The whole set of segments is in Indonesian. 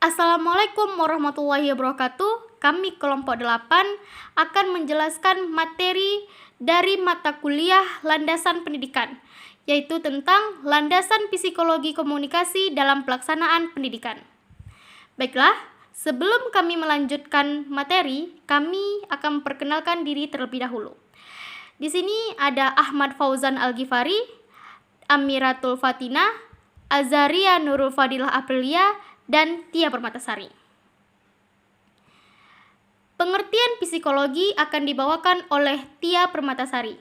Assalamualaikum warahmatullahi wabarakatuh. Kami kelompok 8 akan menjelaskan materi dari mata kuliah Landasan Pendidikan, yaitu tentang landasan psikologi komunikasi dalam pelaksanaan pendidikan. Baiklah, sebelum kami melanjutkan materi, kami akan memperkenalkan diri terlebih dahulu. Di sini ada Ahmad Fauzan Al-Ghifari, Amiratul Fatina, Azaria Nurul Fadilah Aprilia, dan Tia Permatasari. Pengertian psikologi akan dibawakan oleh Tia Permatasari.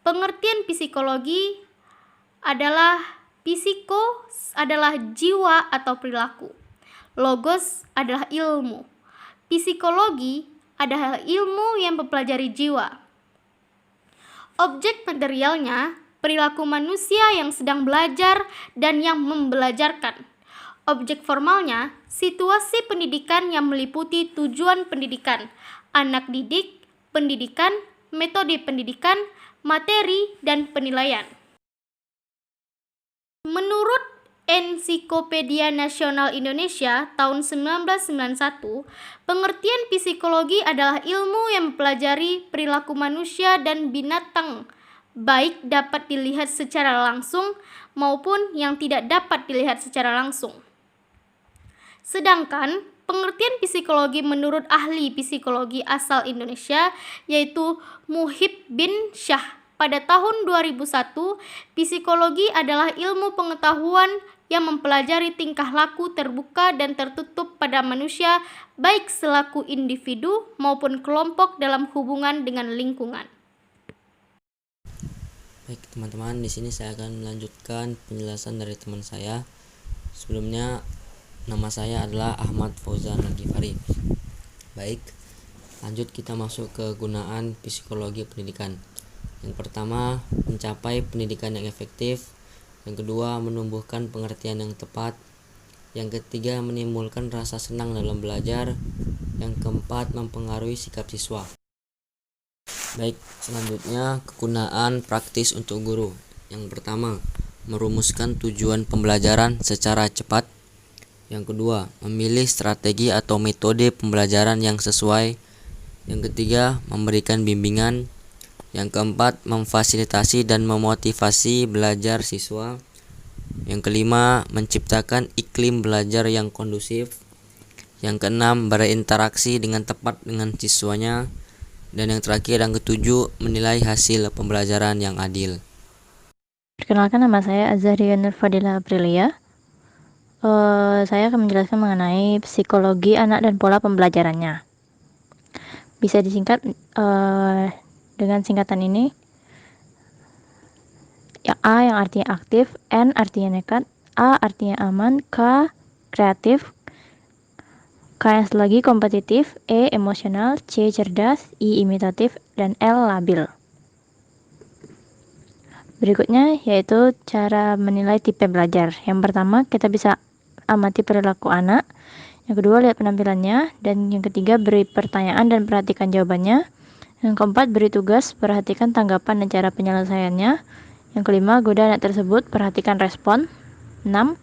Pengertian psikologi adalah jiwa atau perilaku. Logos adalah ilmu. Psikologi adalah ilmu yang mempelajari jiwa. Objek materialnya perilaku manusia yang sedang belajar dan yang membelajarkan. Objek formalnya, situasi pendidikan yang meliputi tujuan pendidikan, anak didik, pendidikan, metode pendidikan, materi, dan penilaian. Menurut Ensiklopedia Nasional Indonesia tahun 1991, pengertian psikologi adalah ilmu yang mempelajari perilaku manusia dan binatang, baik dapat dilihat secara langsung maupun yang tidak dapat dilihat secara langsung. Sedangkan pengertian psikologi menurut ahli psikologi asal Indonesia yaitu Muhib bin Syah pada tahun 2001, psikologi adalah ilmu pengetahuan yang mempelajari tingkah laku terbuka dan tertutup pada manusia baik selaku individu maupun kelompok dalam hubungan dengan lingkungan. Baik teman-teman, di sini saya akan melanjutkan penjelasan dari teman saya. Sebelumnya, nama saya adalah Ahmad Fauzan Al-Ghifari. Baik, lanjut kita masuk ke gunaan psikologi pendidikan. Yang pertama, mencapai pendidikan yang efektif. Yang kedua, menumbuhkan pengertian yang tepat. Yang ketiga, menimbulkan rasa senang dalam belajar. Yang keempat, mempengaruhi sikap siswa. Baik, selanjutnya kegunaan praktis untuk guru. Yang pertama, merumuskan tujuan pembelajaran secara cepat. Yang kedua, memilih strategi atau metode pembelajaran yang sesuai. Yang ketiga, memberikan bimbingan. Yang keempat, memfasilitasi dan memotivasi belajar siswa. Yang kelima, menciptakan iklim belajar yang kondusif. Yang keenam, berinteraksi dengan tepat dengan siswanya. Dan yang terakhir, yang ketujuh, menilai hasil pembelajaran yang adil. Perkenalkan, nama saya Azaria Nurul Fadilah Aprilia. Saya akan menjelaskan mengenai psikologi anak dan pola pembelajarannya. Bisa disingkat dengan singkatan ini. Ya, A yang artinya aktif, N artinya nekat, A artinya aman, K kreatif, K yang satu lagi kompetitif, E emosional, C cerdas, I imitatif, dan L labil. Berikutnya yaitu cara menilai tipe belajar. Yang pertama, kita bisa amati perilaku anak. Yang kedua, lihat penampilannya. Dan yang ketiga, beri pertanyaan dan perhatikan jawabannya. Yang keempat, beri tugas, perhatikan tanggapan dan cara penyelesaiannya. Yang kelima, goda anak tersebut, perhatikan respon. 6.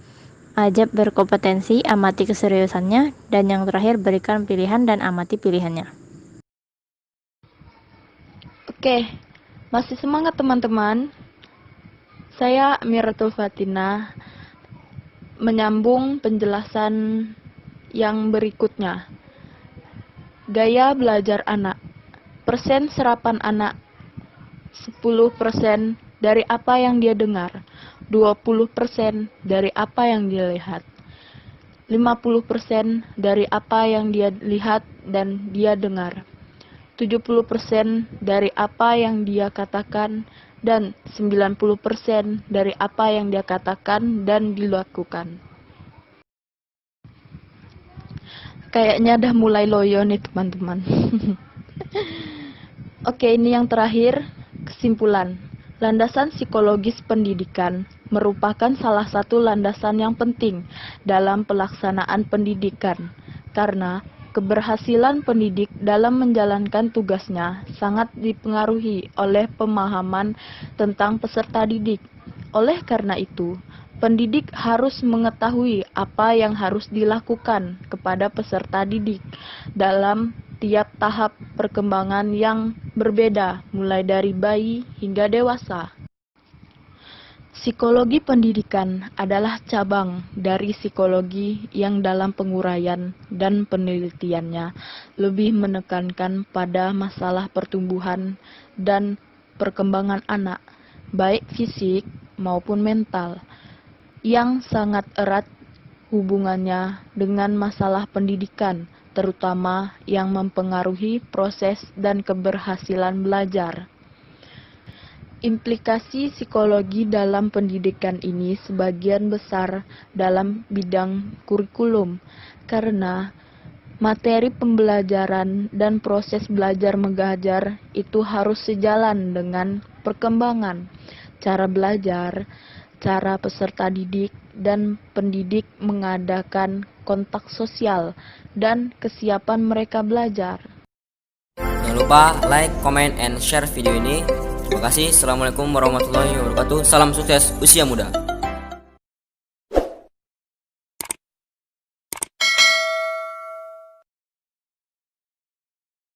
Ajab berkompetensi, amati keseriusannya. Dan yang terakhir, berikan pilihan dan amati pilihannya. Oke, masih semangat teman-teman? Saya Amiratul Fatina menyambung penjelasan yang berikutnya. Gaya belajar anak. Persen serapan anak 10% dari apa yang dia dengar, 20% dari apa yang dia lihat, 50% dari apa yang dia lihat dan dia dengar, 70% dari apa yang dia katakan, dan 90% dari apa yang dia katakan dan dilakukan. Kayaknya udah mulai loyo nih teman-teman. Oke, ini yang terakhir, kesimpulan. Landasan psikologis pendidikan merupakan salah satu landasan yang penting dalam pelaksanaan pendidikan, karena keberhasilan pendidik dalam menjalankan tugasnya sangat dipengaruhi oleh pemahaman tentang peserta didik. Oleh karena itu, Pendidik harus mengetahui apa yang harus dilakukan kepada peserta didik dalam tiap tahap perkembangan yang berbeda, mulai dari bayi hingga dewasa. Psikologi pendidikan adalah cabang dari psikologi yang dalam penguraian dan penelitiannya lebih menekankan pada masalah pertumbuhan dan perkembangan anak, baik fisik maupun mental, yang sangat erat hubungannya dengan masalah pendidikan, terutama yang mempengaruhi proses dan keberhasilan belajar. Implikasi psikologi dalam pendidikan ini sebagian besar dalam bidang kurikulum, karena materi pembelajaran dan proses belajar mengajar itu harus sejalan dengan perkembangan cara belajar, cara peserta didik dan pendidik mengadakan kontak sosial dan kesiapan mereka belajar. Jangan lupa like, comment, and share video ini. Terima kasih. Assalamualaikum warahmatullahi wabarakatuh. Salam sukses usia muda.